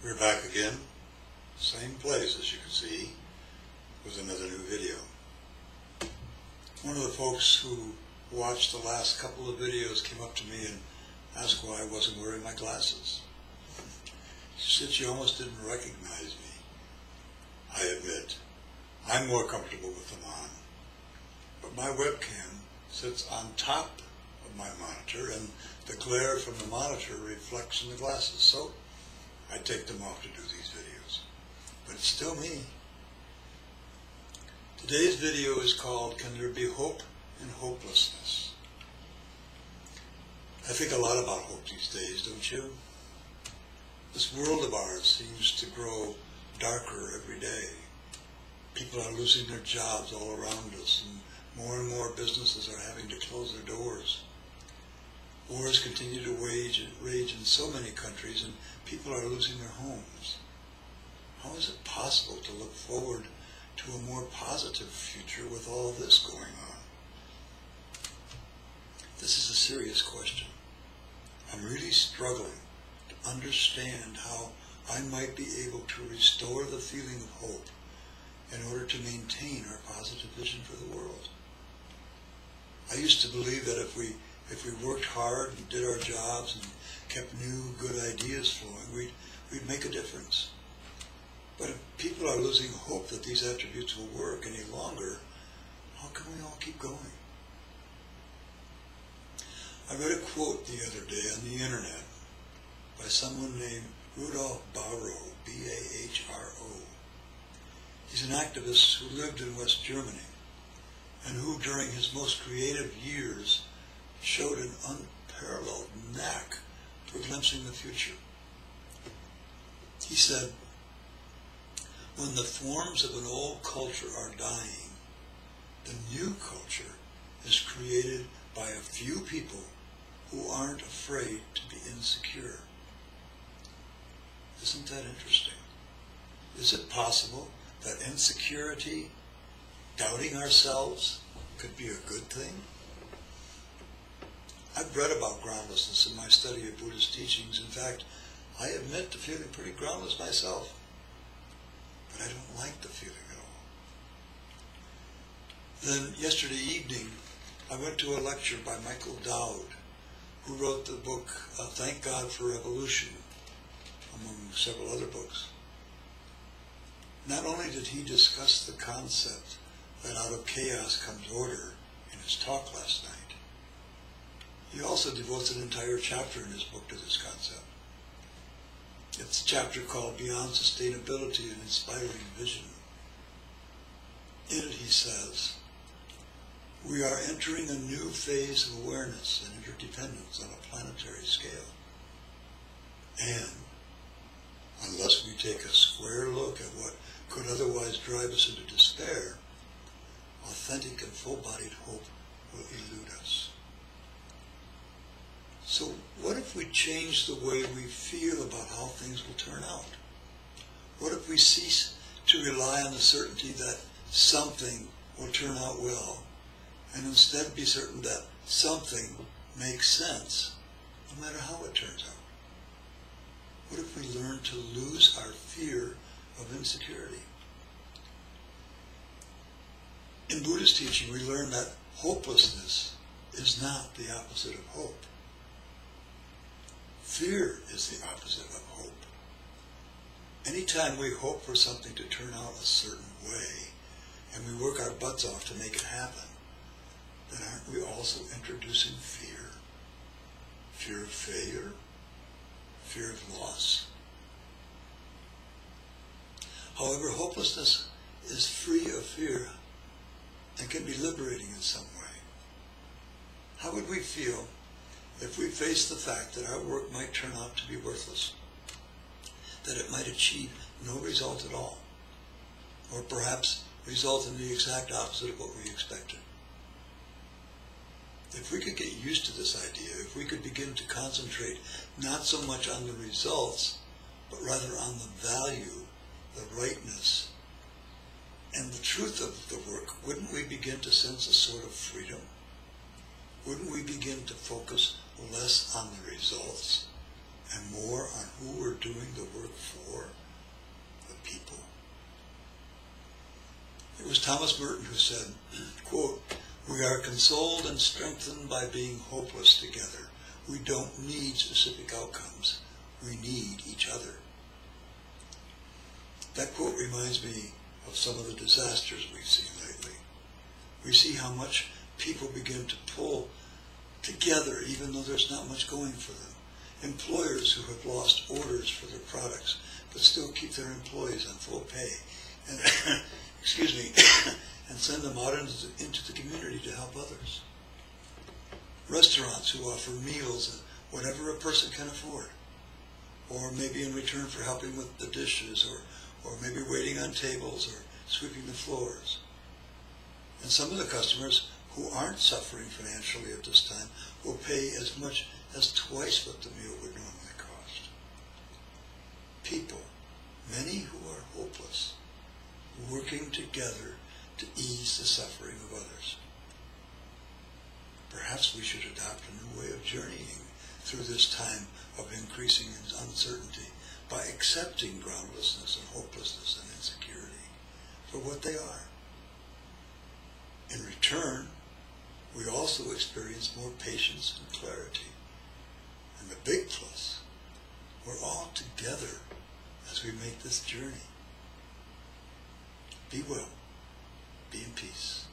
We're back again, same place as you can see, with another new video. One of the folks who watched the last couple of videos came up to me and asked why I wasn't wearing my glasses. She said she almost didn't recognize me. I admit, I'm more comfortable with them on, but my webcam sits on top of my monitor and the glare from the monitor reflects in the glasses, so I take them off to do these videos. But it's still me. Today's video is called, Can There Be Hope in Hopelessness? I think a lot about hope these days, don't you? This world of ours seems to grow darker every day. People are losing their jobs all around us, and more businesses are having to close their doors. Wars continue to rage in so many countries, and people are losing their homes. How is it possible to look forward to a more positive future with all this going on? This is a serious question. I'm really struggling to understand how I might be able to restore the feeling of hope in order to maintain our positive vision for the world. I used to believe that if we worked hard and did our jobs and kept new, good ideas flowing, we'd make a difference. But if people are losing hope that these attributes will work any longer, how can we all keep going? I read a quote the other day on the internet by someone named Rudolf Barrow, B-A-H-R-O. He's an activist who lived in West Germany and who, during his most creative years, showed an unparalleled knack for glimpsing the future. He said, when the forms of an old culture are dying, the new culture is created by a few people who aren't afraid to be insecure. Isn't that interesting? Is it possible that insecurity, doubting ourselves, could be a good thing? I've read about groundlessness in my study of Buddhist teachings. In fact, I admit to feeling pretty groundless myself. But I don't like the feeling at all. Then yesterday evening, I went to a lecture by Michael Dowd, who wrote the book, Thank God for Evolution, among several other books. Not only did he discuss the concept that out of chaos comes order in his talk last night, he also devotes an entire chapter in his book to this concept. It's a chapter called Beyond Sustainability and Inspiring Vision. In it he says, we are entering a new phase of awareness and interdependence on a planetary scale. And unless we take a square look at what could otherwise drive us into despair, authentic and full-bodied hope will elude us. So what if we change the way we feel about how things will turn out? What if we cease to rely on the certainty that something will turn out well, and instead be certain that something makes sense, no matter how it turns out? What if we learn to lose our fear of insecurity? In Buddhist teaching, we learn that hopelessness is not the opposite of hope. Fear is the opposite of hope. Anytime we hope for something to turn out a certain way, and we work our butts off to make it happen, then aren't we also introducing fear? Fear of failure? Fear of loss? However, hopelessness is free of fear and can be liberating in some way. How would we feel if we faced the fact that our work might turn out to be worthless, that it might achieve no result at all, or perhaps result in the exact opposite of what we expected? If we could get used to this idea, if we could begin to concentrate not so much on the results, but rather on the value, the rightness, and the truth of the work, wouldn't we begin to sense a sort of freedom? Wouldn't we begin to focus less on the results and more on who we're doing the work for? was Thomas Merton who said, quote, "We are consoled and strengthened by being hopeless together. We don't need specific outcomes. We need each other." That quote reminds me of some of the disasters we've seen lately. We see how much people begin to pull together even though there's not much going for them. Employers who have lost orders for their products but still keep their employees on full pay and excuse me, and send them out into the community to help others. Restaurants who offer meals at whatever a person can afford, or maybe in return for helping with the dishes, or maybe waiting on tables or sweeping the floors. And some of the customers who aren't suffering financially at this time will pay as much as twice what the meal would normally cost. People, many who are hopeless, working together to ease the suffering of others. Perhaps we should adopt a new way of journeying through this time of increasing uncertainty by accepting groundlessness and hopelessness and insecurity for what they are. In return, we also experience more patience and clarity. And the big plus, we're all together as we make this journey. Be well. Be in peace.